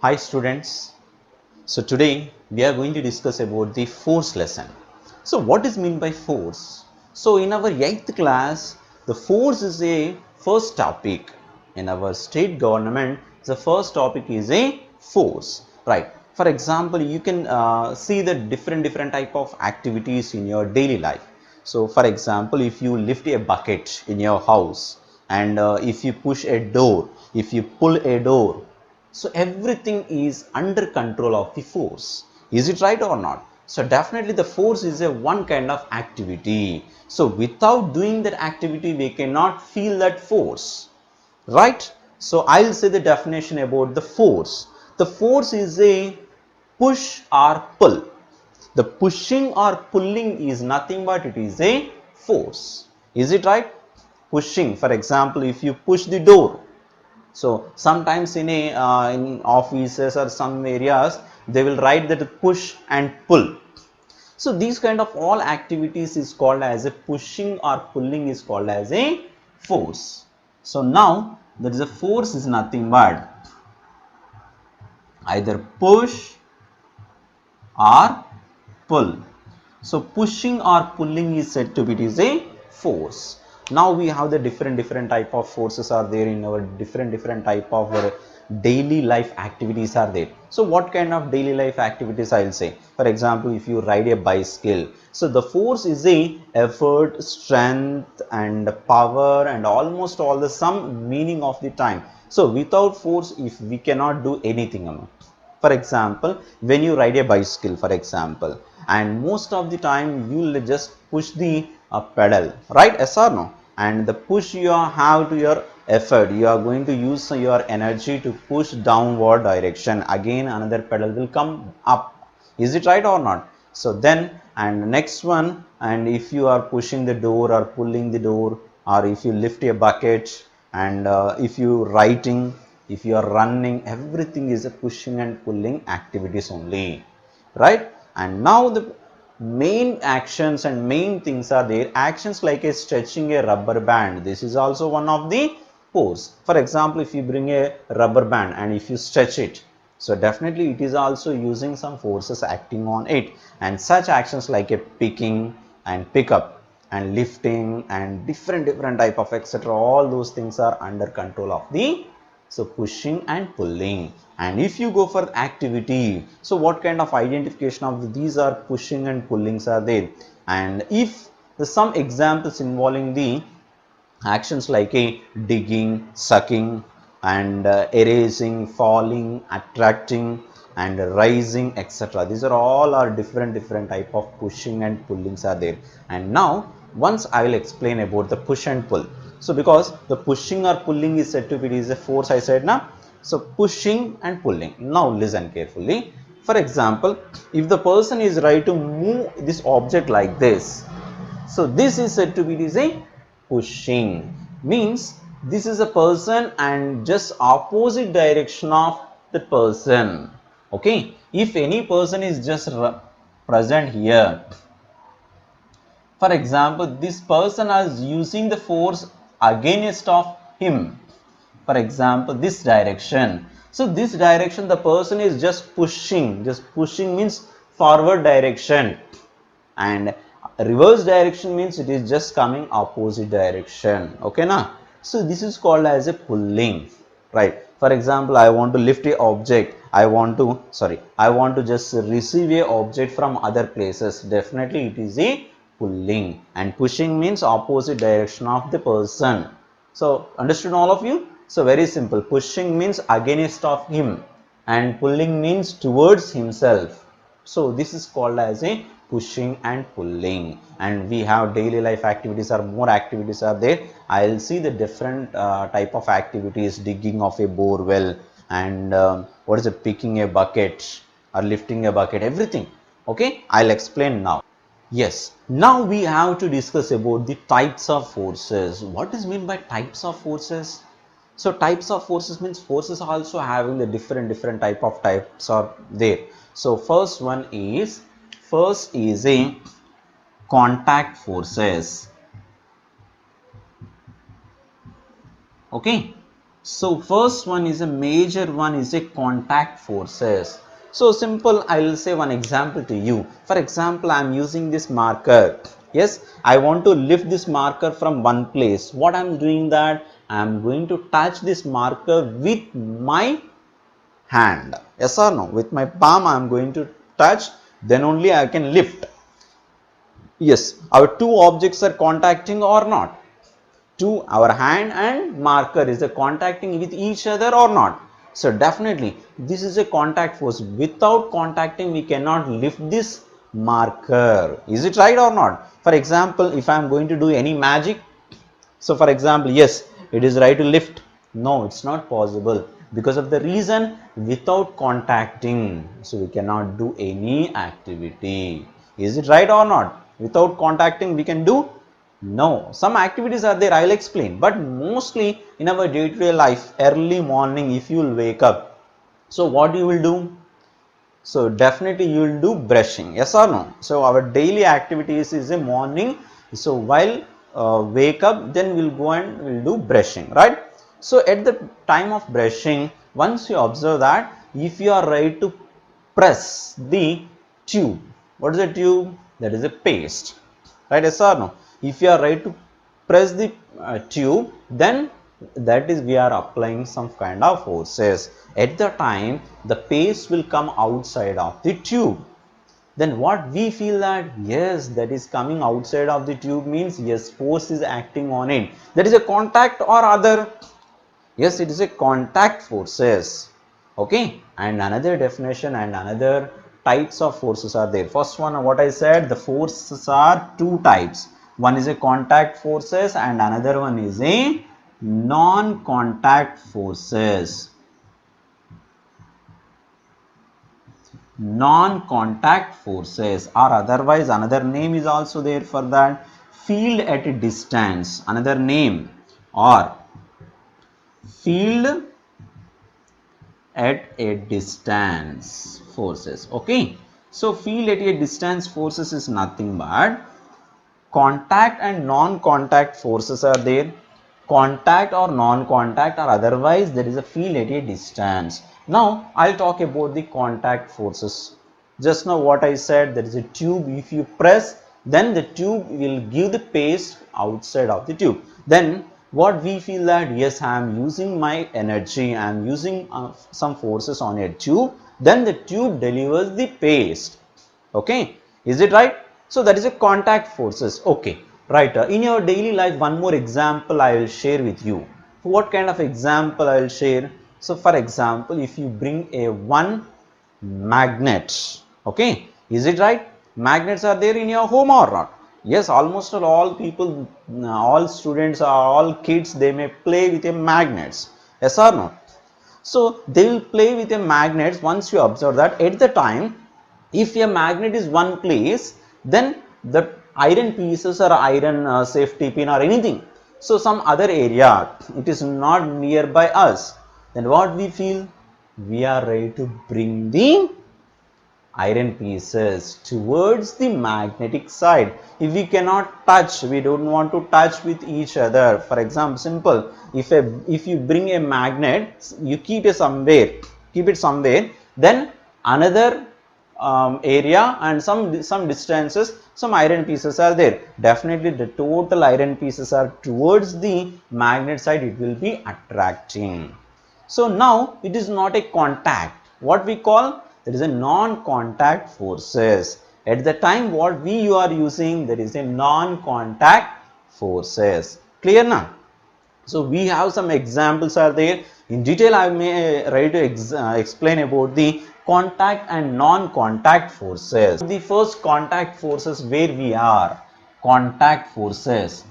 Hi students. So today we are going to discuss about the force lesson. So what is meant by force? So in our 8th class, the force is a first topic. In our state government, the first topic is a force, right? For example, you can see the different type of activities in your daily life. So for example, if you lift a bucket in your house and if you push a door, if you pull a door, so everything is under control of the force. Is it right or not? So definitely the force is a one kind of activity. So without doing that activity, we cannot feel that force, right? So I'll say the definition about the force. The force is a push or pull. The pushing or pulling is nothing but it is a force. Is it right? Pushing, for example, if you push the door, so sometimes in offices or some areas they will write that push and pull. So these kind of all activities is called as a pushing or pulling is called as a force. So now there is a force is nothing but either push or pull. So pushing or pulling is said to be it is a force. Now we have the different type of forces are there in our different type of daily life activities are there. So what kind of daily life activities I'll say? For example, if you ride a bicycle, so the force is a effort, strength and power and almost all the some meaning of the time. So without force, if we cannot do anything. For example, when you ride a bicycle, for example, and most of the time you will just push the pedal, right? Yes or no? And the push you have to your effort, you are going to use your energy to push downward direction. Again another pedal will come up. Is it right or not? So then, and next one, and if you are pushing the door or pulling the door, or if you lift a bucket, and if you writing, if you are running, everything is a pushing and pulling activities only, right? And now the main actions and main things are there. Actions like a stretching a rubber band, this is also one of the force. For example, if you bring a rubber band and if you stretch it, so definitely it is also using some forces acting on it. And such actions like a picking and pickup and lifting and different type of etc, all those things are under control of the, so pushing and pulling. And if you go for activity, so what kind of identification of these are pushing and pullings are there? And if the some examples involving the actions like a digging, sucking and erasing, falling, attracting and rising etc, these are all are different type of pushing and pullings are there. And now once I will explain about the push and pull. So because the pushing or pulling is said to be is a force, I said now. So pushing and pulling, now listen carefully. For example, if the person is trying to move this object like this, so this is said to be is a pushing. Means this is a person and just opposite direction of the person. Okay, if any person is just present here, for example, this person is using the force against of him. For example, this direction. So this direction the person is just pushing. Just pushing means forward direction, and reverse direction means it is just coming opposite direction. Okay now, so this is called as a pulling, right? For example, I want to lift a object, I want to just receive a object from other places, definitely it is a pulling. And pushing means opposite direction of the person. So understood all of you? So very simple, pushing means against of him and pulling means towards himself. So this is called as a pushing and pulling. And we have daily life activities or more activities are there. I'll see the different type of activities, digging of a bore well, and what is it, picking a bucket or lifting a bucket, everything. Okay, I'll explain now. Yes, now we have to discuss about the types of forces. What is meant by types of forces? So types of forces means forces are also having the different type of types are there. So first is a contact forces. Okay, So first one is a major one is a contact forces. So simple, I will say one example to you. For example, I am using this marker. Yes, I want to lift this marker from one place. What I am doing that? I am going to touch this marker with my hand. Yes or no? With my palm I am going to touch, then only I can lift. Yes, our two objects are contacting or not? To our hand and marker is a contacting with each other or not? So definitely this is a contact force. Without contacting we cannot lift this marker. Is it right or not? For example, if I am going to do any magic, so for example, yes, it is right to lift. No, it's not possible because of the reason without contacting. So we cannot do any activity. Is it right or not? Without contacting we can do? No. Some activities are there, I'll explain. But mostly in our day-to-day life, early morning if you will wake up. So what you will do? So definitely you will do brushing, yes or no? So our daily activities is a morning. So while wake up, then we'll go and we'll do brushing, right? So at the time of brushing, once you observe that if you are right to press the tube, what is a tube? That is a paste, right? Yes or no? If you are right to press the tube, then that is we are applying some kind of forces. At the time the paste will come outside of the tube, then what we feel that yes, that is coming outside of the tube means yes, force is acting on it. That is a contact or other? Yes, it is a contact forces. Okay, and another definition and another types of forces are there. First one, what I said, the forces are two types. One is a contact forces and another one is a non-contact forces. Non-contact forces, or otherwise another name is also there for that, field at a distance. Another name, or field at a distance forces. Okay, so field at a distance forces is nothing but contact and non-contact forces are there. Contact or non-contact, or otherwise there is a field at a distance. Now I'll talk about the contact forces. Just now what I said, there is a tube. If you press, then the tube will give the paste outside of the tube. Then what we feel that yes, I am using my energy, I am using some forces on a tube, then the tube delivers the paste. Okay, is it right? So that is a contact forces. Okay, right. In your daily life, one more example I will share with you. What kind of example I will share? So for example, if you bring a one magnet, okay, is it right? Magnets are there in your home or not? Yes, almost all people, all students, all kids, they may play with a magnets. Yes or no? So they will play with a magnet. Once you observe that at the time, if a magnet is one place, then the iron pieces or iron safety pin or anything, so some other area, it is not nearby us, then what we feel? We are ready to bring the iron pieces towards the magnetic side. If we cannot touch, we don't want to touch with each other. For example, simple, if you bring a magnet, you keep it somewhere, then another area and some distances, some iron pieces are there. Definitely the total iron pieces are towards the magnet side, it will be attracting. So now it is not a contact. What we call, that is a non-contact forces. At the time what you are using, that is a non-contact forces. Clear now? So we have some examples are there. In detail I may ready to explain about the contact and non-contact forces. The first contact forces where we are, contact forces.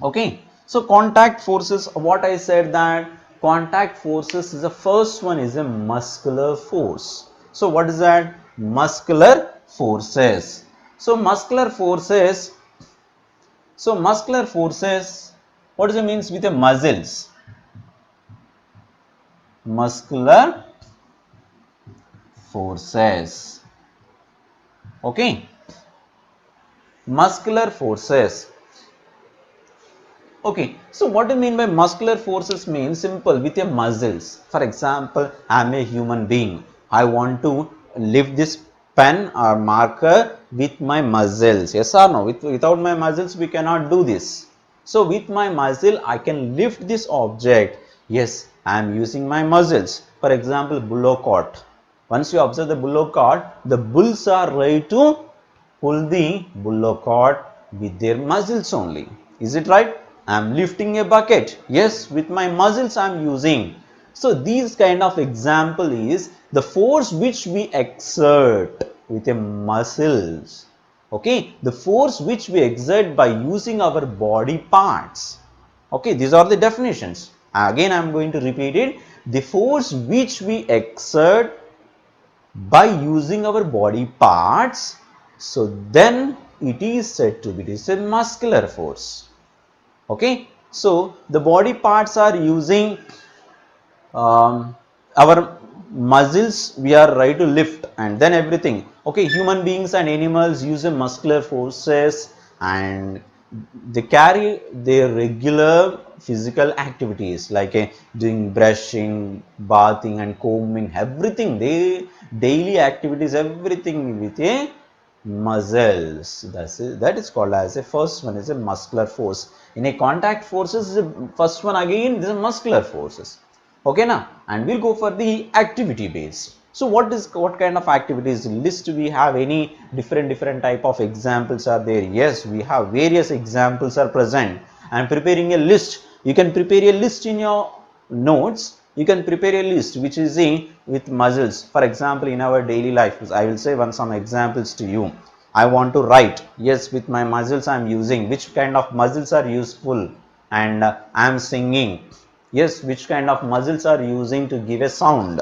Okay, so contact forces, what I said that contact forces is the first one is a muscular force. So what is that? Muscular forces. So muscular forces, what does it means with the muscles? Muscular forces. Okay, muscular forces. Okay, so what do you mean by muscular forces? Means simple, with your muscles. For example, I am a human being. I want to lift this pen or marker with my muscles. Yes or no? Without my muscles, we cannot do this. So with my muscle, I can lift this object. Yes, I am using my muscles. For example, bull cart. Once you observe the bull cart, the bulls are ready to pull the bull cart with their muscles only. Is it right? I am lifting a bucket. Yes, with my muscles I am using. So these kind of example is the force which we exert with a muscles. Okay, the force which we exert by using our body parts. Okay, these are the definitions. Again I am going to repeat it. The force which we exert by using our body parts, so then it is said to be, it is a muscular force. Okay, so the body parts are using our muscles, we are right to lift and then everything. Okay, human beings and animals use a muscular forces and they carry their regular physical activities like doing brushing, bathing and combing, everything, they daily activities, everything with a muscles. That is called as a first one is a muscular force. In a contact forces, the first one again is a muscular forces. Okay now, and we'll go for the activity based. So what kind of activities list we have? Any different type of examples are there? Yes, we have various examples are present. I am preparing a list. You can prepare a list in your notes. You can prepare a list which is with muscles. For example, in our daily life, I will say some examples to you. I want to write. Yes, with my muscles I am using. Which kind of muscles are useful? And I am singing. Yes, which kind of muscles are using to give a sound?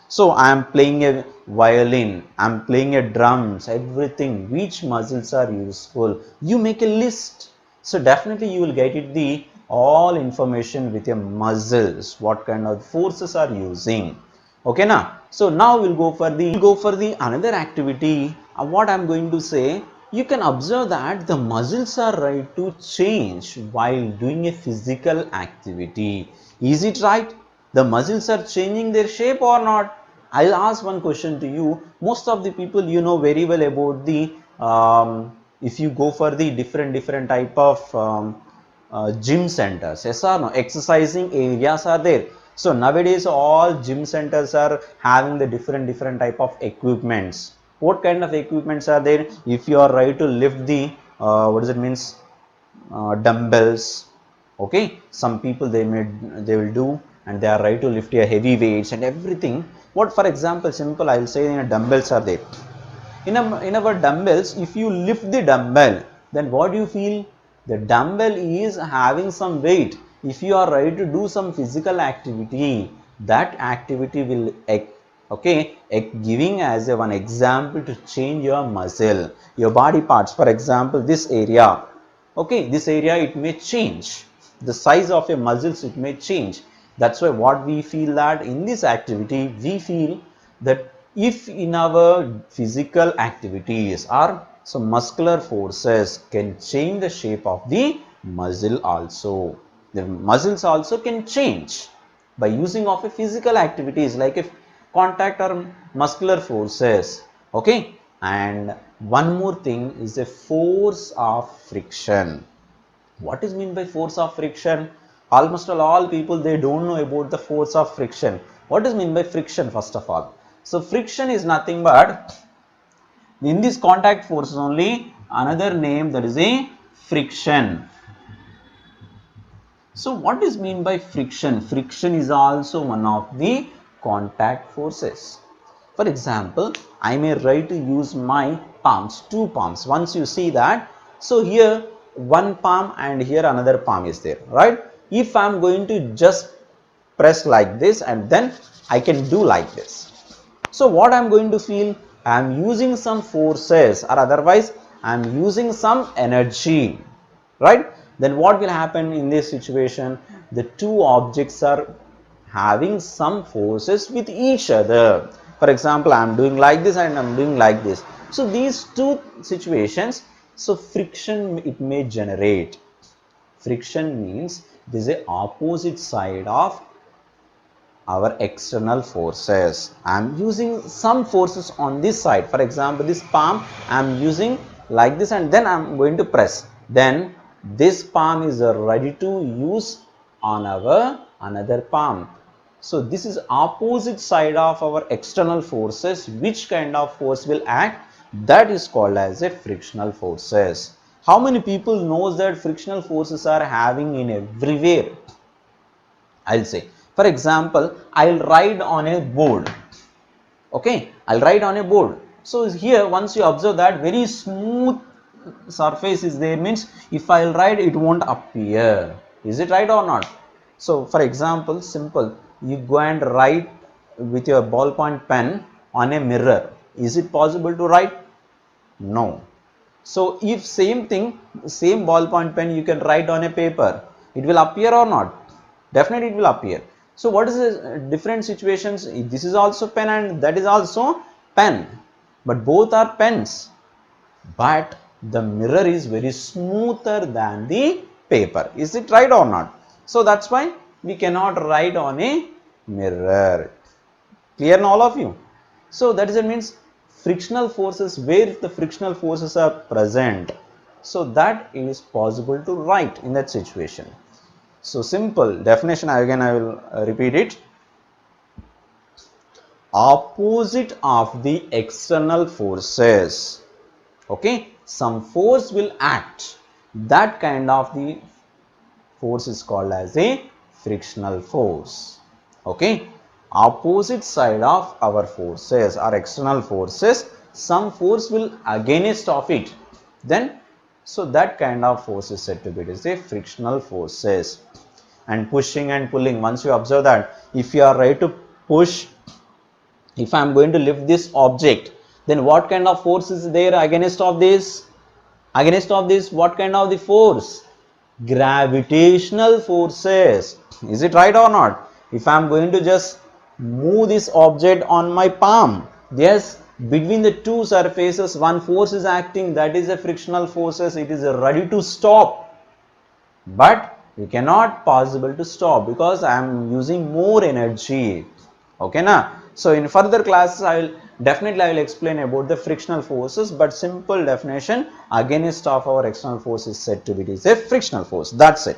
So I am playing a violin, I am playing a drums, everything. Which muscles are useful? You make a list. So definitely you will get it the all information with your muscles. What kind of forces are using? Okay now. So now we'll go for the another activity. What I'm going to say, you can observe that the muscles are right to change while doing a physical activity. Is it right? The muscles are changing their shape or not? I'll ask one question to you. Most of the people you know very well about the if you go for the different type of gym centers, yes or no, exercising areas are there. So nowadays all gym centers are having the different type of equipments. What kind of equipments are there? If you are right to lift the what does it means, dumbbells. Okay, some people they will do, and they are right to lift your heavy weights and everything. What, for example, simple I will say, dumbbells are there. In our dumbbells, if you lift the dumbbell, then what do you feel? The dumbbell is having some weight. If you are ready to do some physical activity, that activity will okay, giving as one example to change your muscle, your body parts. For example, this area, okay, this area it may change, the size of your muscles it may change. That's why what we feel that in this activity, we feel that if in our physical activities or some muscular forces can change the shape of the muscle also, the muscles also can change by using of a physical activities like a contact or muscular forces. Okay, and one more thing is a force of friction. What is mean by force of friction? Almost all people they don't know about the force of friction. What is mean by friction? First of all, so friction is nothing but in this contact force only another name, that is a friction. So what is mean by friction? Friction is also one of the contact forces. For example, I may try to use my palms, two palms. Once you see that, so here one palm and here another palm is there, right? If I am going to just press like this and then I can do like this. So what I am going to feel? I am using some forces, or otherwise I am using some energy, right? Then what will happen in this situation? The two objects are having some forces with each other. For example, I am doing like this and I am doing like this. So these two situations, so friction it may generate. Friction means it is the opposite side of our external forces. I am using some forces on this side. For example, this palm I am using like this, and then I am going to press. Then this palm is ready to use on our another palm. So this is opposite side of our external forces. Which kind of force will act? That is called as a frictional forces. How many people knows that frictional forces are having in everywhere? I'll say, for example, I'll write on a board. Okay, I'll write on a board. So here, once you observe that very smooth surface is there, means if I'll write, it won't appear. Is it right or not? So for example, simple, you go and write with your ballpoint pen on a mirror. Is it possible to write? No. So if same thing, same ballpoint pen you can write on a paper, it will appear or not? Definitely it will appear. So what is the different situations? This is also pen and that is also pen, but both are pens, but the mirror is very smoother than the paper. Is it right or not? So that's why we cannot write on a mirror. Clear all of you? So that is, it means frictional forces, where the frictional forces are present, so that is possible to write in that situation. So simple definition, again I will repeat it. Opposite of the external forces. Okay, some force will act. That kind of the force is called as a frictional force. Okay, opposite side of our forces or external forces, some force will against of it. Then, so that kind of force is said to be, it is a frictional forces. And pushing and pulling, once you observe that, if you are ready to push, if I am going to lift this object, then what kind of force is there against of this? Against of this, what kind of the force? Gravitational forces. Is it right or not? If I am going to just move this object on my palm, yes, between the two surfaces one force is acting, that is a frictional forces. It is ready to stop, but we cannot possible to stop because I am using more energy. Okay na? So in further classes I will explain about the frictional forces, but simple definition, against of our external force is said to be, it is a frictional force. That's it.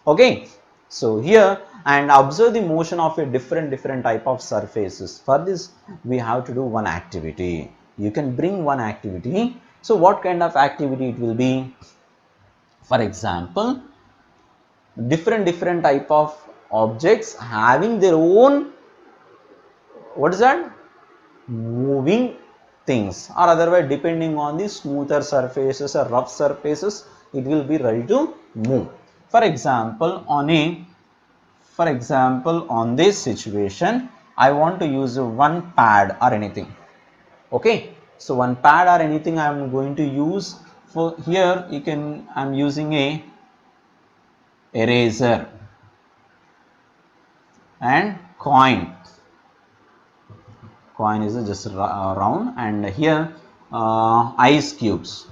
Okay, so here, and observe the motion of a different type of surfaces. For this we have to do one activity. You can bring one activity. So what kind of activity it will be? For example, different type of objects having their own, what is that, moving things, or otherwise depending on the smoother surfaces or rough surfaces, it will be ready to move. For example, on this situation, I want to use one pad or anything. Okay, so one pad or anything I am going to use. For here you can, I am using a eraser and coin is just round, and here ice cubes,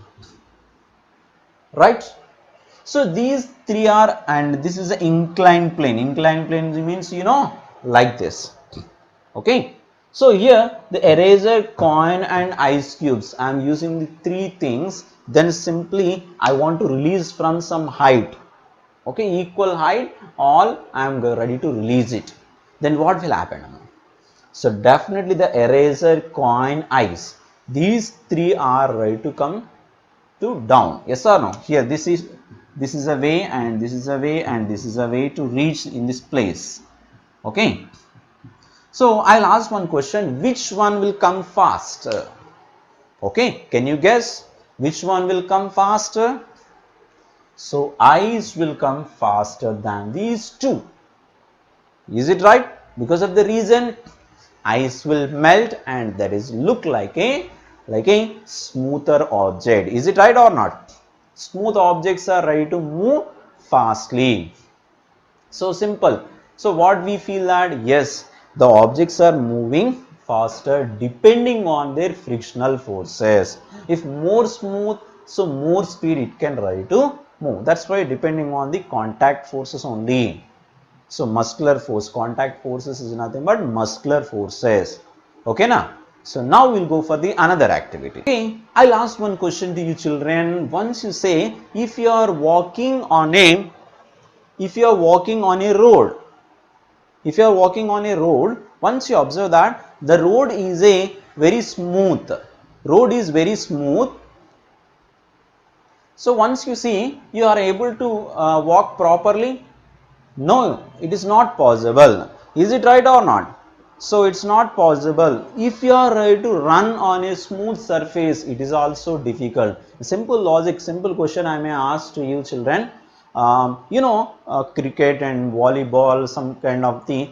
right? So these three are, and this is an inclined plane. Inclined plane means, you know, like this. Okay, so here the eraser, coin and ice cubes, I am using the three things. Then simply I want to release from some height. Okay, equal height, all I am ready to release it. Then what will happen? So definitely the eraser, coin, ice, these three are ready to come to down. Yes or no? Here this is a way, and this is a way, and this is a way to reach in this place. Okay. So I'll ask one question: which one will come faster? Okay, can you guess which one will come faster? So ice will come faster than these two. Is it right? Because of the reason, ice will melt and that is look like a smoother object. Is it right or not? Smooth objects are ready to move fastly. So simple. So what we feel that, yes, the objects are moving faster depending on their frictional forces. If more smooth, so more speed it can ready to move. That's why depending on the contact forces only. So muscular force, contact forces is nothing but muscular forces. Okay now. So now we'll go for the another activity. Okay, I'll ask one question to you children. Once you say, if you are walking on a road, if you are walking on a road, once you observe that the road is a very smooth, road is very smooth. So once you see, you are able to walk properly. No, it is not possible. Is it right or not? So it's not possible. If you are ready to run on a smooth surface, it is also difficult. Simple logic, simple question I may ask to you children. Cricket and volleyball, some kind of the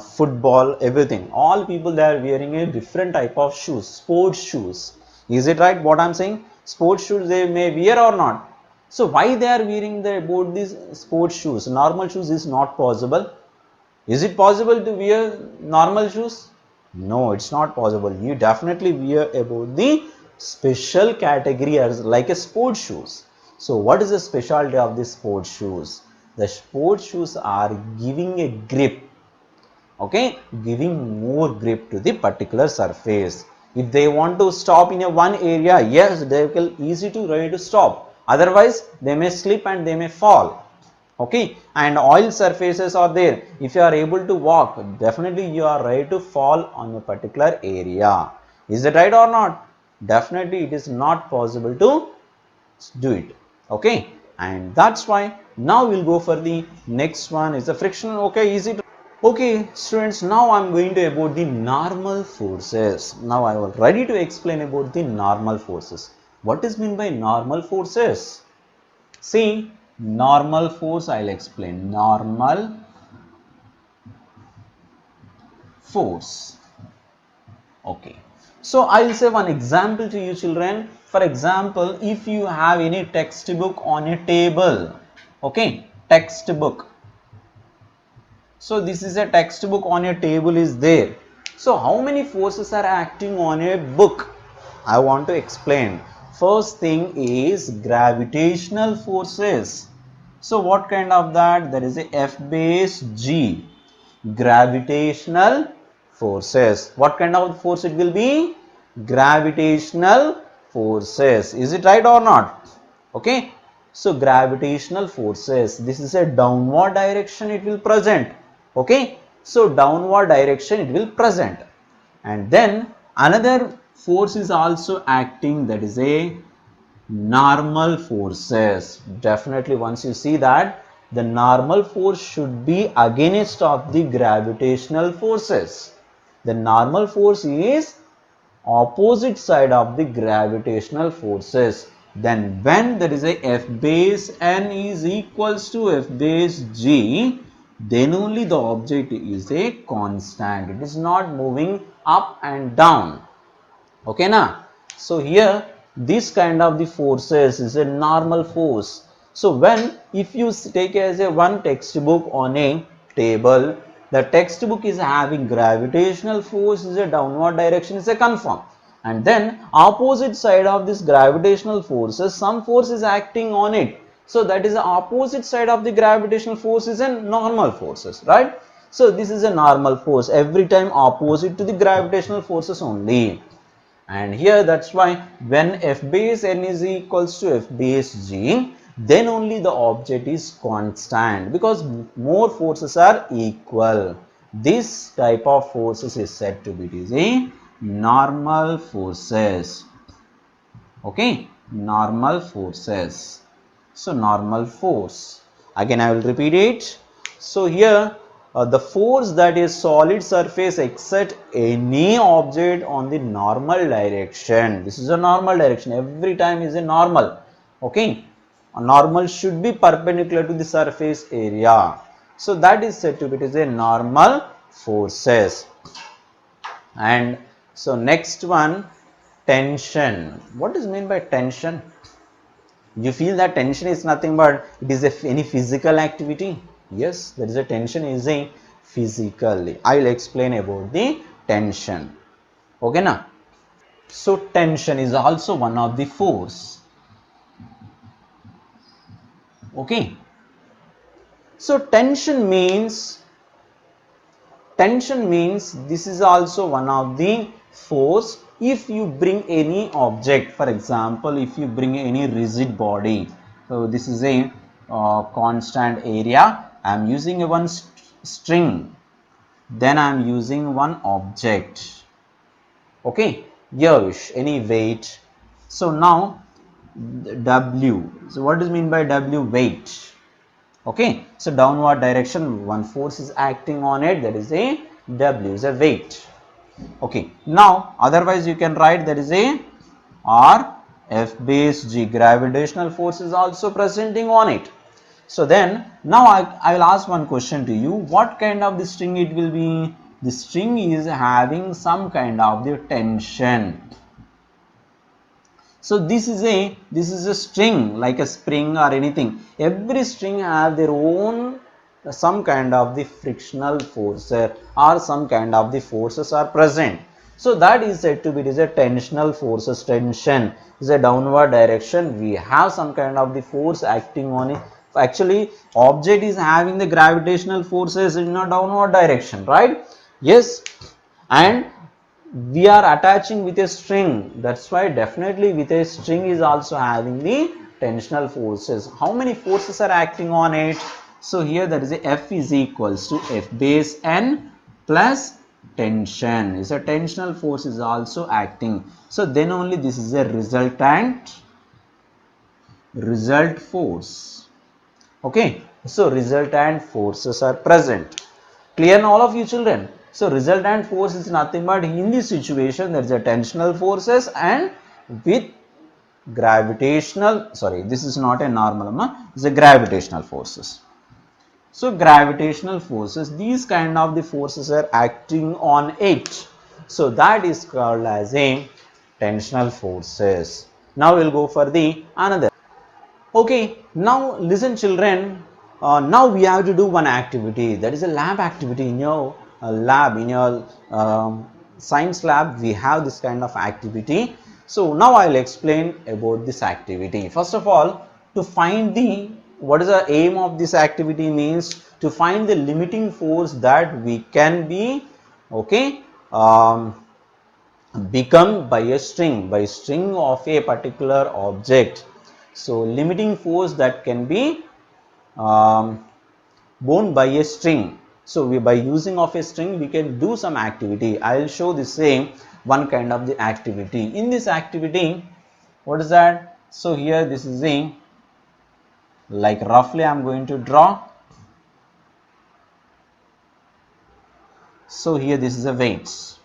football, everything. All people, they are wearing a different type of shoes, sports shoes. Is it right what I am saying? Sports shoes they may wear or not? So why they are wearing both these sports shoes? Normal shoes is not possible. Is it possible to wear normal shoes? No, it's not possible. You definitely wear about the special category as like a sports shoes. So what is the specialty of the sports shoes? The sports shoes are giving a grip, okay, giving more grip to the particular surface. If they want to stop in a one area, yes, they will easy to ready to stop. Otherwise, they may slip and they may fall. Okay, and oil surfaces are there. If you are able to walk, definitely you are ready to fall on a particular area. Is it right or not? Definitely it is not possible to do it. Okay, and that's why now we'll go for the next one is the friction. Okay, is it okay students? Now I'm going to about the normal forces. Now I will ready to explain about the normal forces. What is mean by normal forces? See, normal force I'll explain. Normal force. Okay. So I'll say one example to you children. For example, if you have any textbook on a table, okay, textbook. So this is a textbook on a table is there. So how many forces are acting on a book? I want to explain. First thing is gravitational forces. So what kind of that? There is a F base G. Gravitational forces. What kind of force it will be? Gravitational forces. Is it right or not? Okay. So gravitational forces. This is a downward direction it will present. Okay. So downward direction it will present. And then another force is also acting, that is a normal forces. Definitely once you see that, the normal force should be against of the gravitational forces. The normal force is opposite side of the gravitational forces. Then when there is a F base N is equals to F base G, then only the object is a constant. It is not moving up and down. Okay na? So here this kind of the forces is a normal force. So when if you take as a one textbook on a table, the textbook is having gravitational force is a downward direction is a confirm, and then opposite side of this gravitational forces some force is acting on it. So that is the opposite side of the gravitational force is a normal forces, right? So this is a normal force every time opposite to the gravitational forces only. And here that's why when F base N is equals to F base G, then only the object is constant, because more forces are equal. This type of forces is said to be a normal forces. Okay, normal forces. So normal force, again I will repeat it. So here the force that is solid surface except any object on the normal direction. This is a normal direction, every time is a normal. Okay, a normal should be perpendicular to the surface area. So that is said to be a normal forces. And so next one, tension. What is meant by tension? You feel that tension is nothing but it is any physical activity? Yes, there is a tension is a physical. I will explain about the tension. Okay na? So tension is also one of the force. Okay. So tension means this is also one of the force. If you bring any object, for example, if you bring any rigid body, so this is a constant area, I am using a one string, then I am using one object. Okay, yes, any weight. So now W, so what does mean by W? Weight. Okay, so downward direction, one force is acting on it, that is a W, is a weight. Okay, now otherwise you can write that is a R F base G, gravitational force is also presenting on it. So then now I will ask one question to you, what kind of the string it will be? The string is having some kind of the tension. So this is a string, like a spring or anything. Every string have their own some kind of the frictional force or some kind of the forces are present. So that is said to be, it is a tensional forces. Tension is a downward direction. We have some kind of the force acting on it. Actually, object is having the gravitational forces in a downward direction, right? Yes, and we are attaching with a string, that's why definitely with a string is also having the tensional forces. How many forces are acting on it? So here that is a F is equals to F base N plus tension, is a tensional force is also acting. So then only this is a resultant result force. Okay, so resultant forces are present. Clear all of you children? So resultant force is nothing but, in this situation there is a tensional forces and with gravitational, sorry, this is not a normal, it's a gravitational forces. So gravitational forces, these kind of the forces are acting on it. So that is called as a tensional forces. Now we'll go for the another. Okay, now listen children, now we have to do one activity, that is a lab activity. In your lab, in your science lab, we have this kind of activity. So now I will explain about this activity. First of all, to find the, what is the aim of this activity means to find the limiting force that we can be, okay, become by a string of a particular object. So limiting force that can be borne by a string. So we, by using of a string, we can do some activity. I will show the same one kind of the activity. In this activity, what is that? So here this is a, like roughly I am going to draw. So here this is a weights.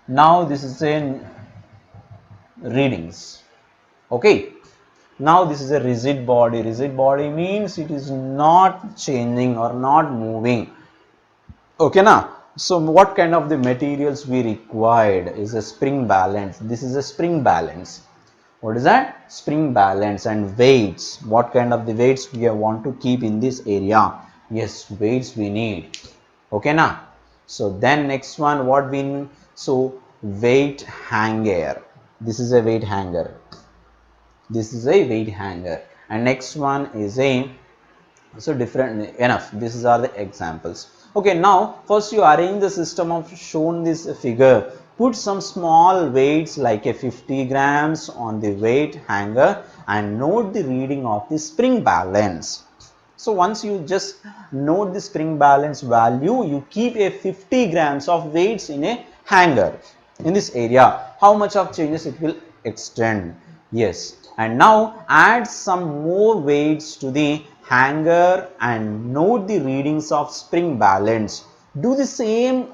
Now this is a readings. Okay. Now this is a rigid body. Rigid body means it is not changing or not moving. Okay now. So what kind of the materials we required is a spring balance. This is a spring balance. What is that? Spring balance. And weights. What kind of the weights we want to keep in this area? Yes, weights we need. Okay now. So then next one, what we need? So weight hanger. This is a weight hanger. This is a weight hanger. And next one is a, so different enough. These are the examples. Okay, now first you arrange the system of shown this figure. Put some small weights like a 50 grams on the weight hanger and note the reading of the spring balance. So once you just note the spring balance value, you keep a 50 grams of weights in a hanger in this area. How much of changes it will extend? Yes. And now add some more weights to the hanger and note the readings of spring balance. Do the same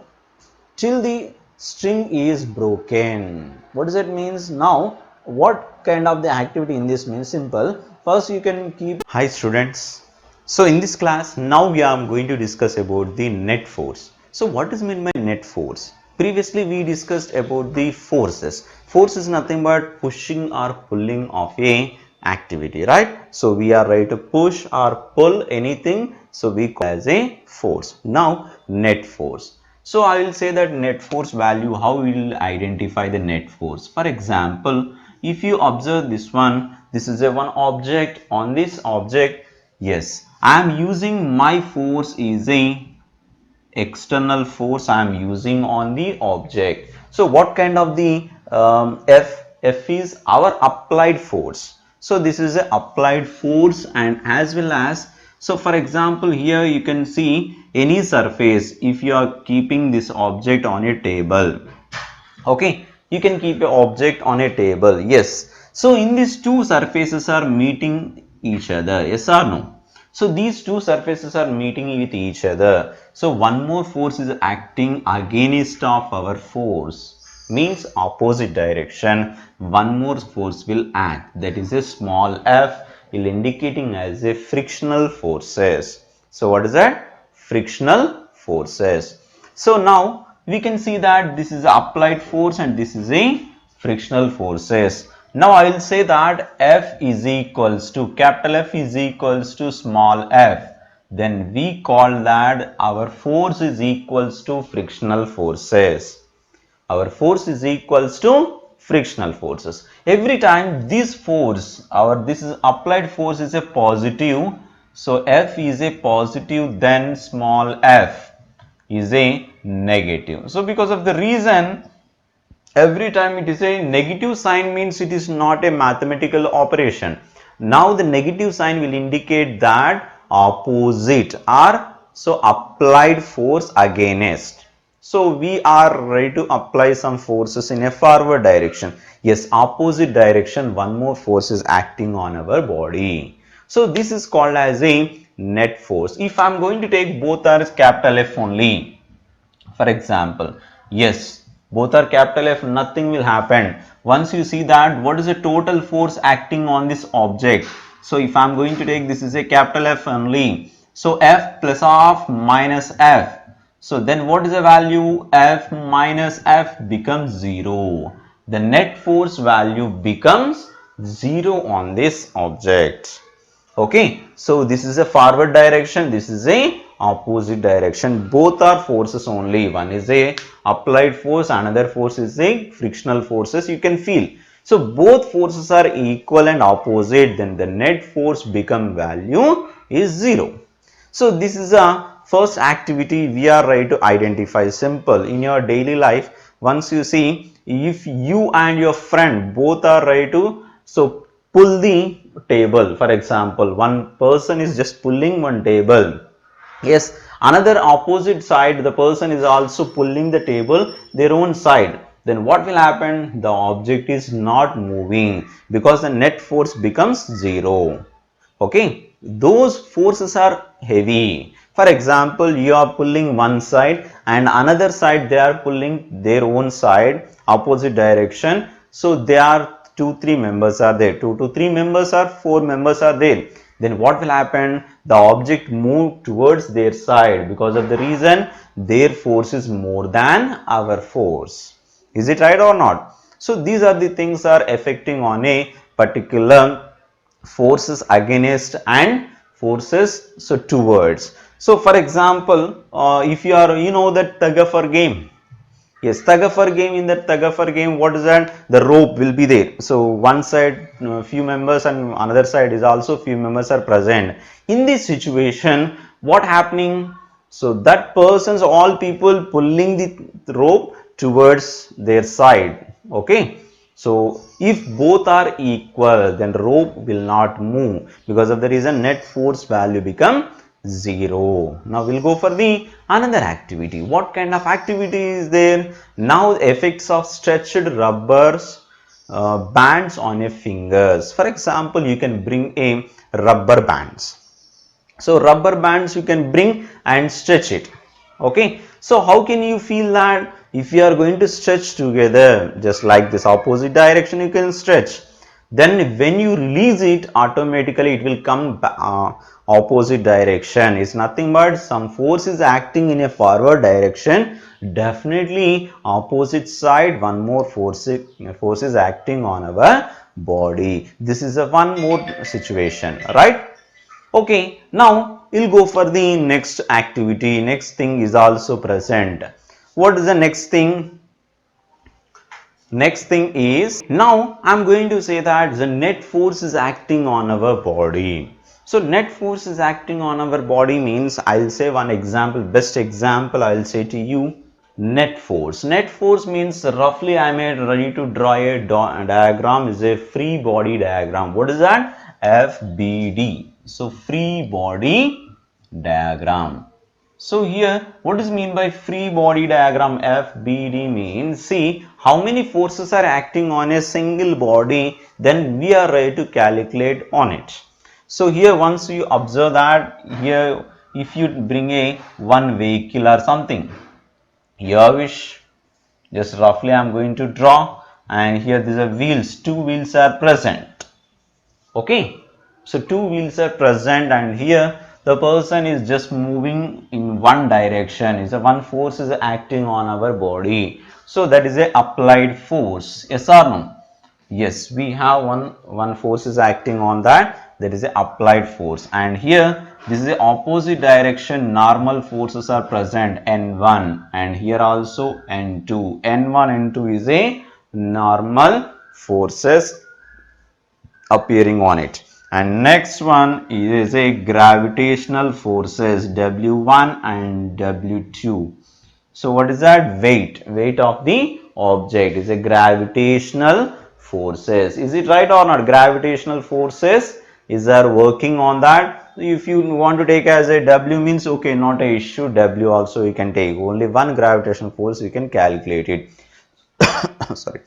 till the string is broken. What does that means? Now what kind of the activity in this means? Simple. First you can keep. Hi students. So in this class now we are going to discuss about the net force. So what is meant by net force? Previously we discussed about the forces. Force is nothing but pushing or pulling of a activity, right? So we are ready to push or pull anything, so we call as a force. Now net force. So I will say that net force value, how we will identify the net force. For example, if you observe this one, this is a one object. On this object Yes, I am using my force is a external force I am using on the object. So what kind of the F is our applied force. So this is a applied force, and as well as, so for example here you can see any surface, if you are keeping this object on a table, okay, you can keep an object on a table, yes, so in these two surfaces are meeting each other, yes or no? So these two surfaces are meeting with each other, so one more force is acting against of our force, means opposite direction, one more force will act, that is a small f, will indicating as a frictional forces. So what is that? Frictional forces. So now we can see that this is applied force and this is a frictional forces. Now I will say that F is equals to, capital F is equals to small f. Then we call that our force is equals to frictional forces. Our force is equals to frictional forces. Every time this force, this is applied force is a positive, so F is a positive, then small f is a negative. So because of the reason, every time it is a negative sign means it is not a mathematical operation. Now the negative sign will indicate that opposite or so applied force against. So we are ready to apply some forces in a forward direction. Yes, opposite direction, one more force is acting on our body. So this is called as a net force. If I am going to take both are capital F only, for example, yes, both are capital F, nothing will happen. Once you see that what is the total force acting on this object. So if I am going to take, this is a capital F only, so F plus of minus F. So then what is the value? F minus F becomes 0. The net force value becomes 0 on this object. Okay, so this is a forward direction, this is a opposite direction, both are forces only, one is a applied force, another force is a frictional forces, you can feel. So both forces are equal and opposite, then the net force become value is 0. So this is a first activity we are ready to identify. Simple in your daily life. Once you see, if you and your friend both are ready to so pull the table, for example, one person is just pulling one table. Yes, another opposite side, the person is also pulling the table their own side. Then what will happen? The object is not moving because the net force becomes 0. Okay, those forces are heavy. For example, you are pulling one side and another side they are pulling their own side, opposite direction. So there are 2-3 members are there, 2 to 3 members or 4 members are there. Then what will happen? The object move towards their side because of the reason their force is more than our force. Is it right or not? So these are the things are affecting on a particular forces against and forces so towards. So for example, if you are, you know that tug of war game. Yes, tug of war game, in that tug of war game, what is that? The rope will be there. So one side few members and another side is also few members are present. In this situation, what happening? So that persons, all people pulling the rope towards their side. Okay. So if both are equal, then rope will not move because of the reason net force value become 0. Now we'll go for the another activity. What kind of activity is there? Now effects of stretched rubbers bands on your fingers. For example, you can bring a rubber bands. So rubber bands you can bring and stretch it. Okay, so how can you feel that? If you are going to stretch together just like this, opposite direction you can stretch, then when you release it, automatically it will come opposite direction. It's nothing but some force is acting in a forward direction, definitely opposite side one more force is acting on our body. This is a one more situation, right? Okay, now we'll go for the next activity. Next thing is also present. What is the next thing? Next thing is, now I'm going to say that the net force is acting on our body. So net force is acting on our body means, I'll say one example, best example I'll say to you, net force. Net force means roughly I am ready to draw a diagram, is a free body diagram. What is that? FBD. So free body diagram. So here what is mean by free body diagram? FBD means, see how many forces are acting on a single body, then we are ready to calculate on it. So here once you observe that, here if you bring a one vehicle or something, here wish just roughly I am going to draw, and here these are wheels, two wheels are present. Okay, so two wheels are present, and here the person is just moving in one direction. Is a one force is acting on our body, so that is a applied force. Yes or no? Yes, we have one force is acting on that, that is a applied force. And here this is the opposite direction, normal forces are present, N1, and here also N2. N1 N2 is a normal forces appearing on it. And next one is a gravitational forces, W1 and W2. So what is that? Weight of the object is a gravitational forces. Is it right or not? Gravitational forces is are working on that. If you want to take as a W means, okay, not a issue, W also you can take, only one gravitational force you can calculate it. Sorry.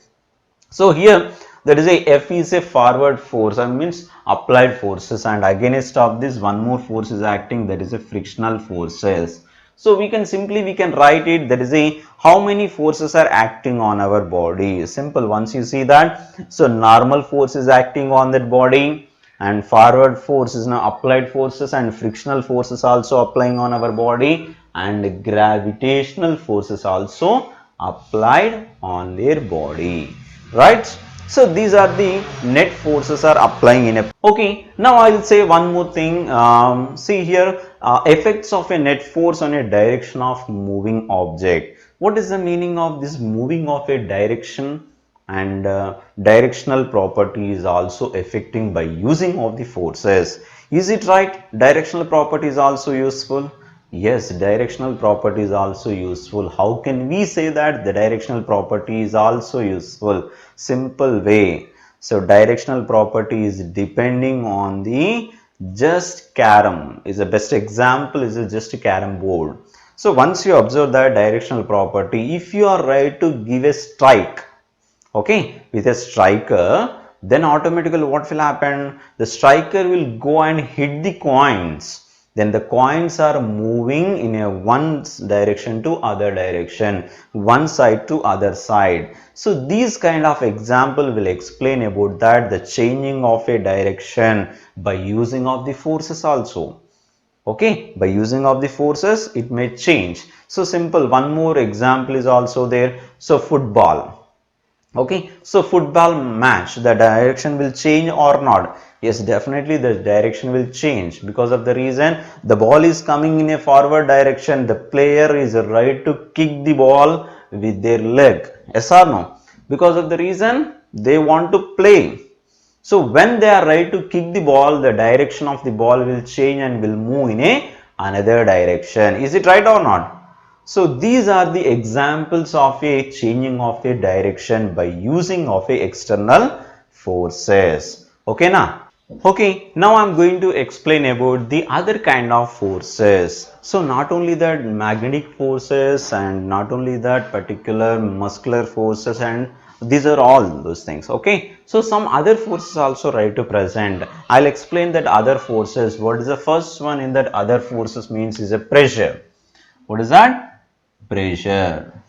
So here there is a F is a forward force, and means applied forces, and against of this one more force is acting, that is a frictional forces. So we can write it, that is a how many forces are acting on our body. Simple, once you see that, so normal force is acting on that body, and forward force is now applied forces, and frictional forces also applying on our body, and gravitational forces also applied on their body, right? So these are the net forces are applying in a. Okay, now I will say one more thing. See here, effects of a net force on a direction of moving object. What is the meaning of this moving of a direction? And directional property is also affecting by using of the forces. Is it right? Directional property is also useful. Yes, directional property is also useful. How can we say that the directional property is also useful? Simple way. So directional property is depending on the just carom. Is the best example is a just carom board. So once you observe that directional property, if you are right to give a strike, okay, with a striker, then automatically what will happen? The striker will go and hit the coins. Then the coins are moving in a one direction to other direction, one side to other side. So these kind of example will explain about that, the changing of a direction by using of the forces also. Okay, by using of the forces it may change. So simple, one more example is also there. So football. Okay, so football match, the direction will change or not? Yes, definitely the direction will change, because of the reason the ball is coming in a forward direction, the player is right to kick the ball with their leg. Yes or no? Because of the reason they want to play. So when they are right to kick the ball, the direction of the ball will change and will move in a another direction. Is it right or not? So these are the examples of a changing of a direction by using of a external forces. Okay now? Okay, now I am going to explain about the other kind of forces. So not only that magnetic forces, and not only that particular muscular forces, and these are all those things. Okay, so some other forces also right to present. I'll explain that other forces. What is the first one in that other forces means is a pressure. What is that? Pressure.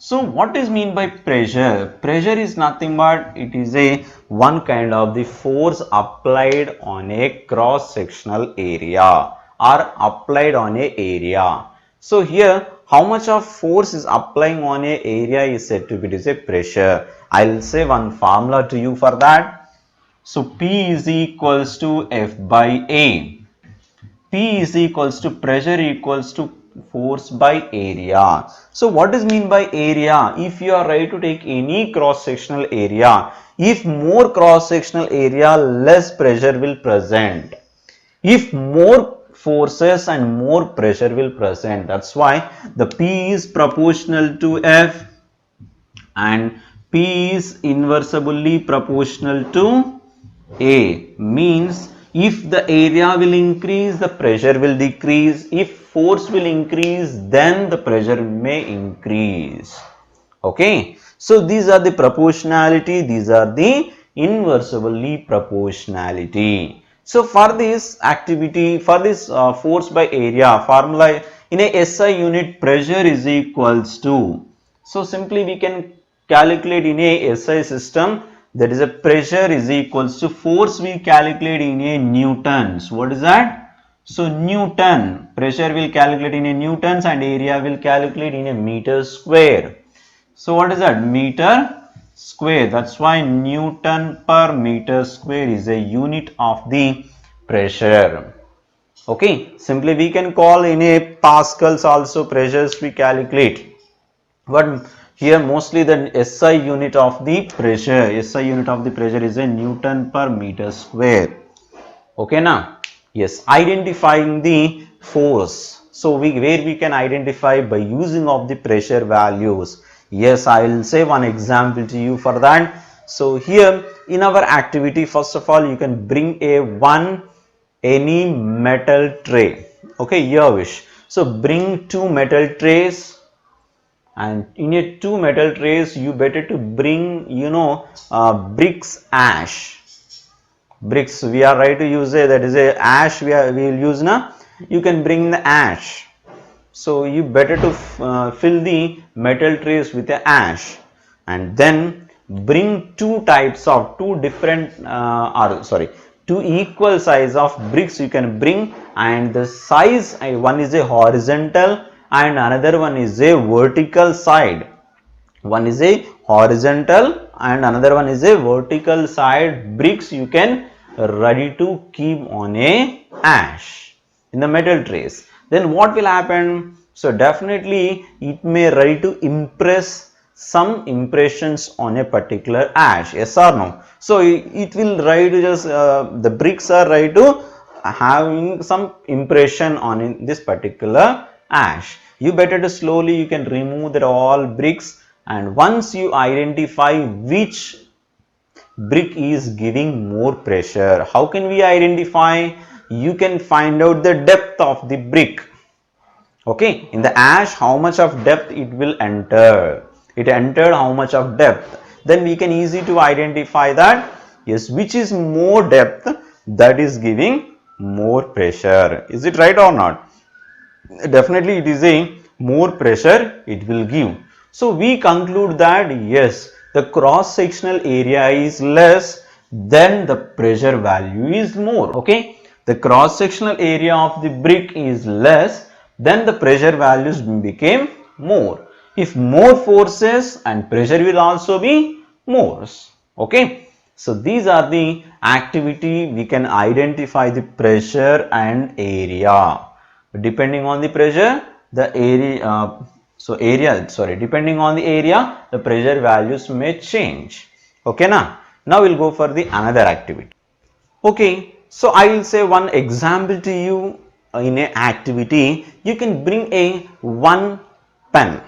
So what is mean by pressure? Pressure is nothing but it is a one kind of the force applied on a cross sectional area or applied on a area. So here how much of force is applying on a area is said to be, it is a pressure. I will say one formula to you for that. So P is equals to F by A. P is equals to pressure equals to force by area. So what is mean by area? If you are right to take any cross sectional area, If more cross sectional area, less pressure will present. If more forces and more pressure will present, that's why the P is proportional to F and P is inversely proportional to A. Means if the area will increase, the pressure will decrease. If force will increase, then the pressure may increase. Okay, so these are the proportionality, these are the inversely proportionality. So for this activity, for this force by area formula, in a SI unit, pressure is equals to, so simply we can calculate in a SI system, that is a pressure is equals to force we calculate in a newtons. What is that? So Newton, pressure will calculate in a newtons and area will calculate in a meter square. So what is that? Meter square. That's why Newton per meter square is a unit of the pressure. Okay, simply we can call in a pascals also pressures we calculate. But here mostly the SI unit of the pressure, SI unit of the pressure is a Newton per meter square. Okay now, yes, identifying the force. So where we can identify by using of the pressure values. Yes, I will say one example to you for that. So here in our activity, first of all, you can bring any metal tray. Okay, your wish. So bring two metal trays, and in a two metal trays you better to bring bricks ash. Bricks we are right to use that is a ash we will use now. You can bring the ash, so you better to fill the metal trays with the ash, and then bring two equal size of bricks you can bring, and the size, one is a horizontal and another one is a vertical side. One is a horizontal and another one is a vertical side bricks you can ready to keep on a ash in the metal trays. Then what will happen? So definitely it may ready to impress some impressions on a particular ash, yes or no? So it will ready to just the bricks are ready to having some impression on in this particular ash. You better to slowly you can remove that all bricks, and once you identify which brick is giving more pressure, how can we identify? You can find out the depth of the brick. Okay, in the ash how much of depth it will enter, it entered how much of depth, then we can easy to identify that yes, which is more depth, that is giving more pressure. Is it right or not? Definitely it is a more pressure it will give. So we conclude that yes, the cross sectional area is less, then the pressure value is more. Okay, the cross sectional area of the brick is less, then the pressure values became more. If more forces and pressure will also be more. Okay, so these are the activity we can identify the pressure and area. Depending on the pressure, the area depending on the area, the pressure values may change. Okay, now we'll go for the another activity. Okay, so I will say one example to you. In a activity you can bring a one pen.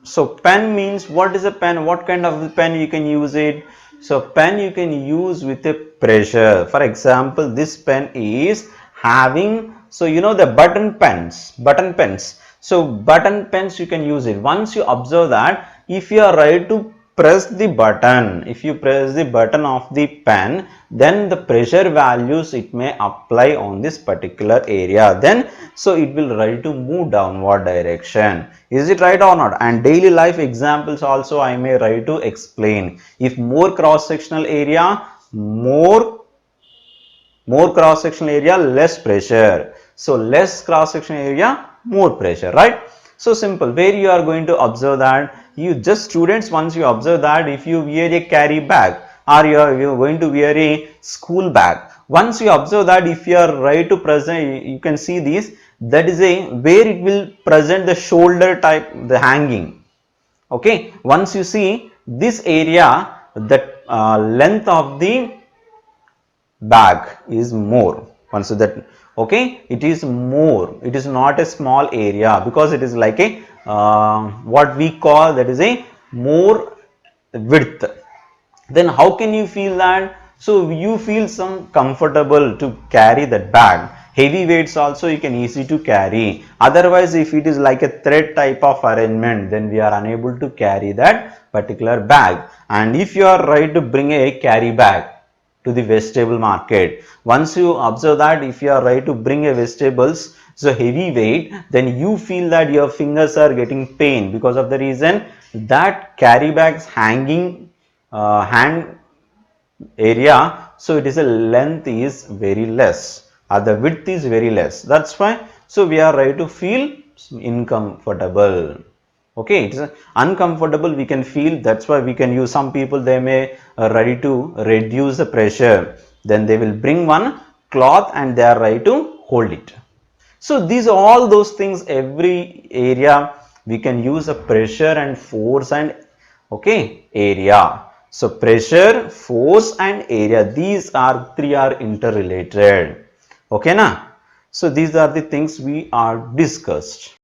So pen means, what is a pen, what kind of pen you can use it? So pen you can use with a pressure. For example, this pen is having, so the button pens. So button pens you can use it. Once you observe that if you are right to press the button, if you press the button of the pen, then the pressure values it may apply on this particular area, then so it will ready to move downward direction. Is it right or not? And daily life examples also I may try to explain. If more cross sectional area, more cross sectional area, less pressure. So less cross sectional area, more pressure, right? So simple. Where you are going to observe that, you just students, once you observe that if you wear a carry bag or you are going to wear a school bag, once you observe that if you are right to present, you can see this, that is a where it will present the shoulder type, the hanging. Okay, once you see this area, that length of the bag is more. Once that, okay, it is more, it is not a small area, because it is like a what we call, that is a more width. Then how can you feel that? So you feel some comfortable to carry that bag. Heavy weights also you can easy to carry. Otherwise, if it is like a thread type of arrangement, then we are unable to carry that particular bag. And if you are right to bring a carry bag to the vegetable market, once you observe that if you are right to bring a vegetables, so heavy weight, then you feel that your fingers are getting pain, because of the reason that carry bags hanging hand area, so it is a length is very less, or the width is very less. That's why, so we are right to feel uncomfortable. Okay, it's uncomfortable we can feel. That's why we can use, some people they may ready to reduce the pressure, then they will bring one cloth and they are ready to hold it. So these all those things, every area we can use a pressure and force and, okay, area. So pressure, force and area, these are three are interrelated. Okay na? So these are the things we are discussed.